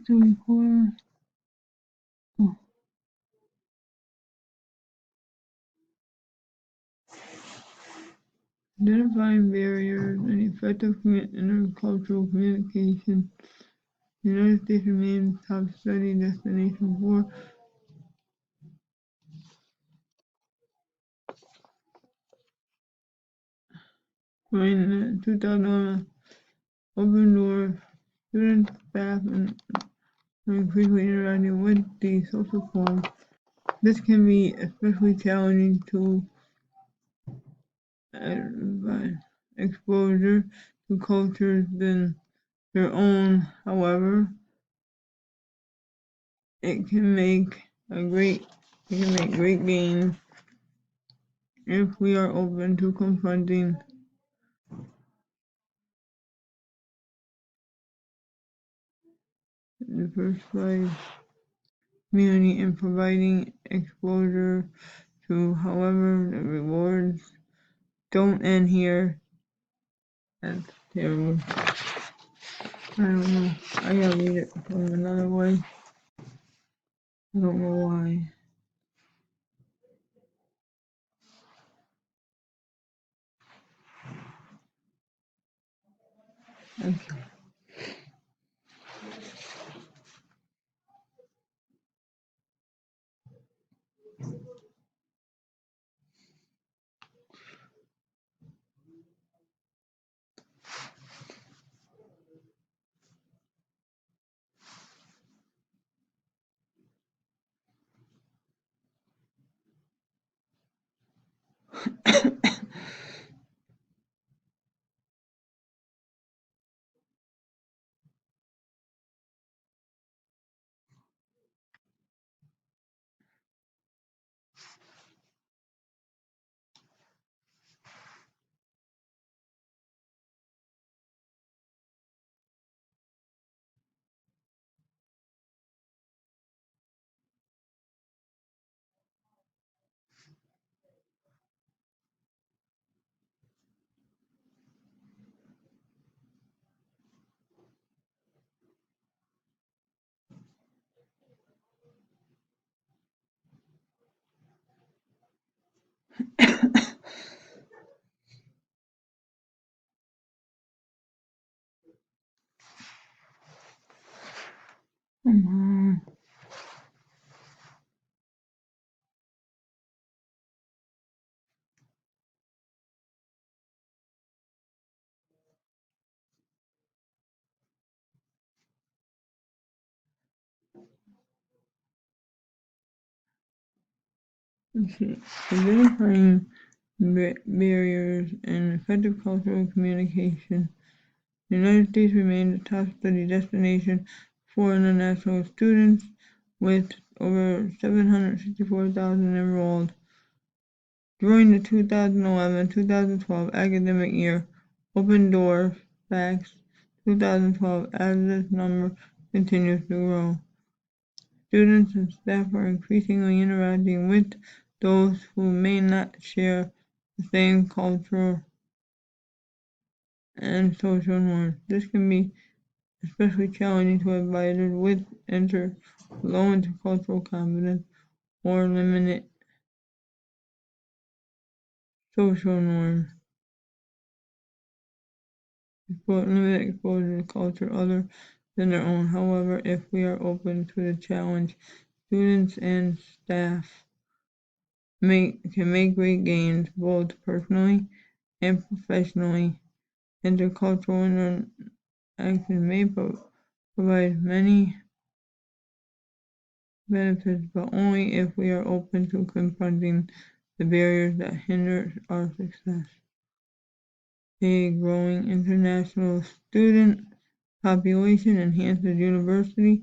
to record. Oh. Identifying barriers and effective intercultural communication. The United States remains top study destination for during the 2011 Open Door. Students, staff, and increasingly interacting with the social forums. This can be especially challenging to exposure to cultures than their own. However, it can make great gains if we are open to confronting the diversified community and providing exposure to. However, the rewards don't end here. That's terrible. I don't know. I gotta read it from another way. I don't know why. Okay. Come on. Identifying barriers and effective cultural communication. The United States remains a top study destination for international students, with over 764,000 enrolled. During the 2011-2012 academic year, Open Door facts 2012 as this number continues to grow. Students and staff are increasingly interacting with those who may not share the same cultural and social norms. This can be especially challenging to advisors with low intercultural competence or limited social norms. Limited exposure to culture other than their own. However, if we are open to the challenge, students and staff can make great gains both personally and professionally. Intercultural interaction may provide many benefits, but only if we are open to confronting the barriers that hinder our success. A growing international student population enhances university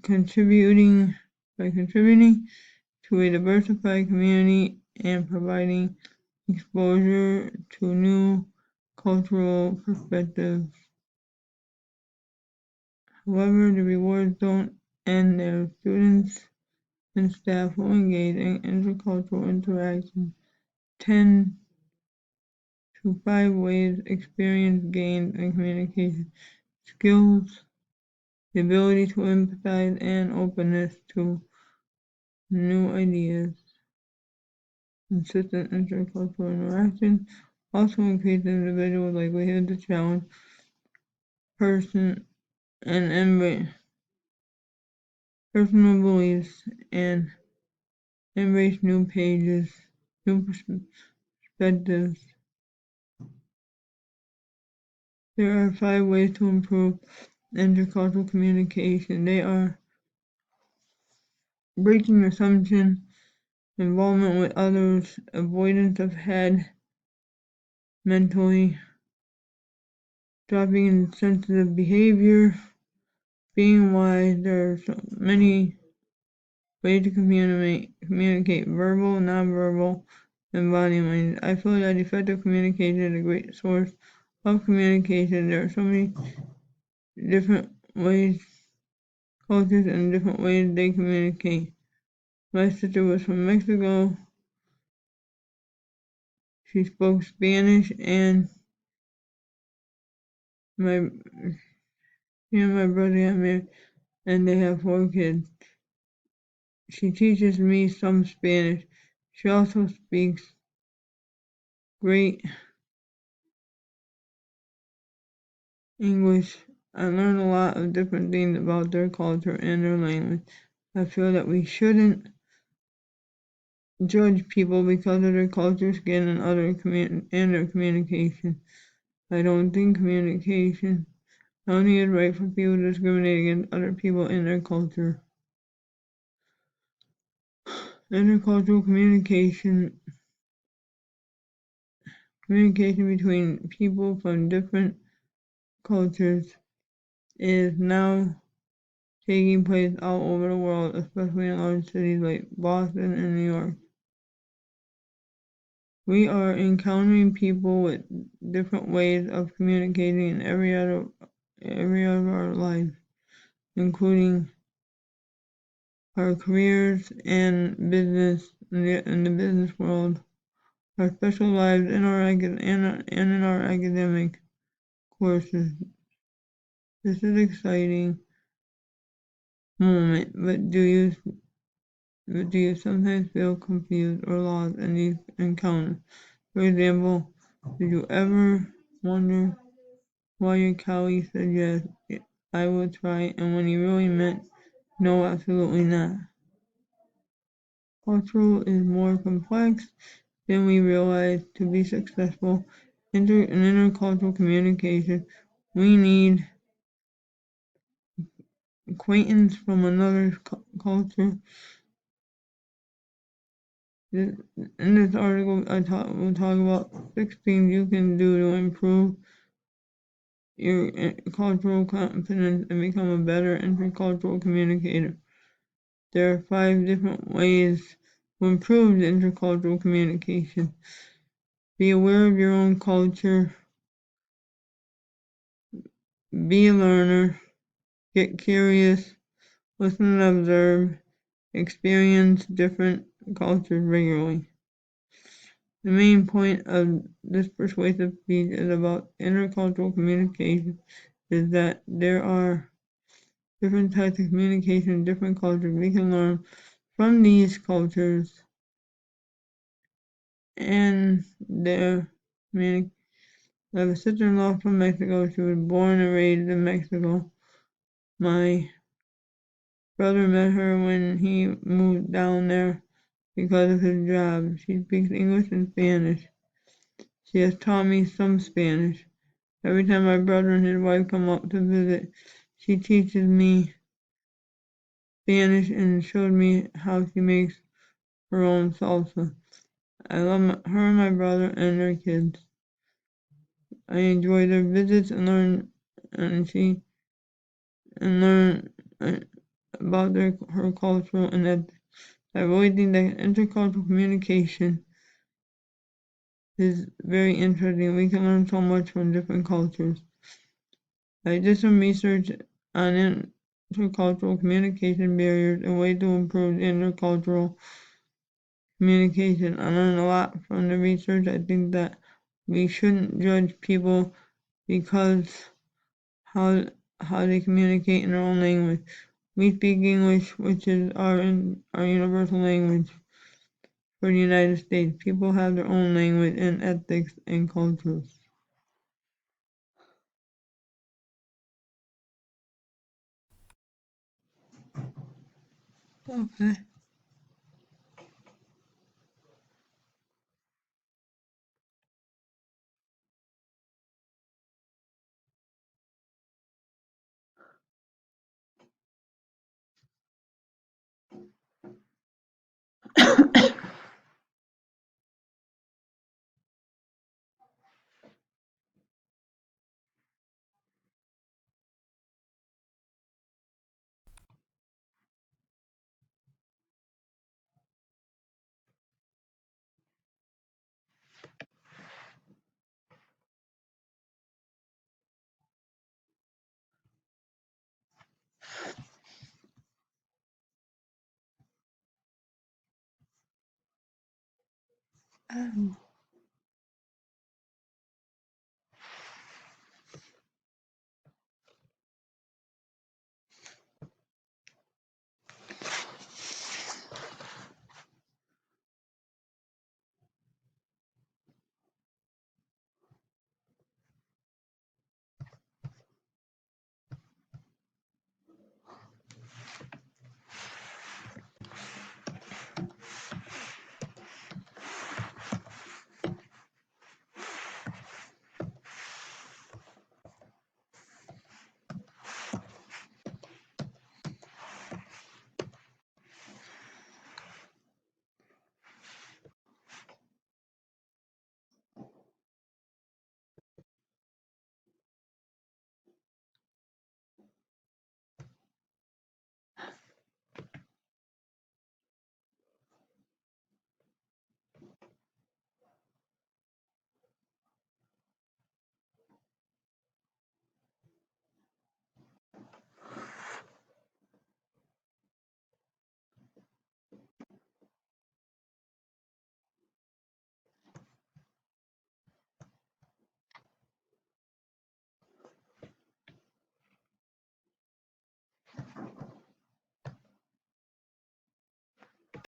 contributing to a diversified community and providing exposure to new cultural perspectives. However, the rewards don't end there. Students and staff who engage in intercultural interaction 10 to 5 ways experience gains in communication skills, the ability to empathize, and openness to new ideas. Consistent intercultural interaction also increases individuals' likelihood to challenge person and embrace personal beliefs and embrace new perspectives. There are 5 ways to improve intercultural communication. They are breaking assumptions, involvement with others, avoidance of head mentally, dropping insensitive behavior, being wise. There are so many ways to communicate: verbal, nonverbal, and body language. I feel that effective communication is a great source of communication. There are so many different ways, cultures, and different ways they communicate. My sister was from Mexico. She spoke Spanish, and she and my brother got married, and they have 4 kids. She teaches me some Spanish. She also speaks great English. I learned a lot of different things about their culture and their language. I feel that we shouldn't judge people because of their culture, skin, and their communication. I don't think communication only is right for people to discriminate against other people in their culture. Intercultural communication between people from different cultures is now taking place all over the world, especially in large cities like Boston and New York. We are encountering people with different ways of communicating in every area of our life, including our careers and business in the business world, our special lives, and in our academic courses. This is exciting moment, but do you sometimes feel confused or lost in these encounters? For example, did you ever wonder why your colleague said yes, I will try, and when he really meant no, absolutely not? Culture is more complex than we realize. To be successful in intercultural communication, we need acquaintance from another culture. In this article, we'll talk about 6 things you can do to improve your cultural confidence and become a better intercultural communicator. There are 5 different ways to improve the intercultural communication. Be aware of your own culture. Be a learner. Get curious. Listen and observe. Experience different cultures regularly. The main point of this persuasive speech is about intercultural communication, is that there are different types of communication in different cultures. We can learn from these cultures and their communication. I have a sister-in-law from Mexico. She was born and raised in Mexico. My brother met her when he moved down there because of his job. She speaks English and Spanish. She has taught me some Spanish. Every time my brother and his wife come up to visit, she teaches me Spanish and showed me how she makes her own salsa. I love her and my brother and their kids. I enjoy their visits and learn about her culture, and that I really think that intercultural communication is very interesting. We can learn so much from different cultures. I did some research on intercultural communication barriers and ways to improve intercultural communication. I learned a lot from the research. I think that we shouldn't judge people because how how they communicate in their own language. We speak English, which is our universal language for the United States. People have their own language and ethics and cultures. Okay.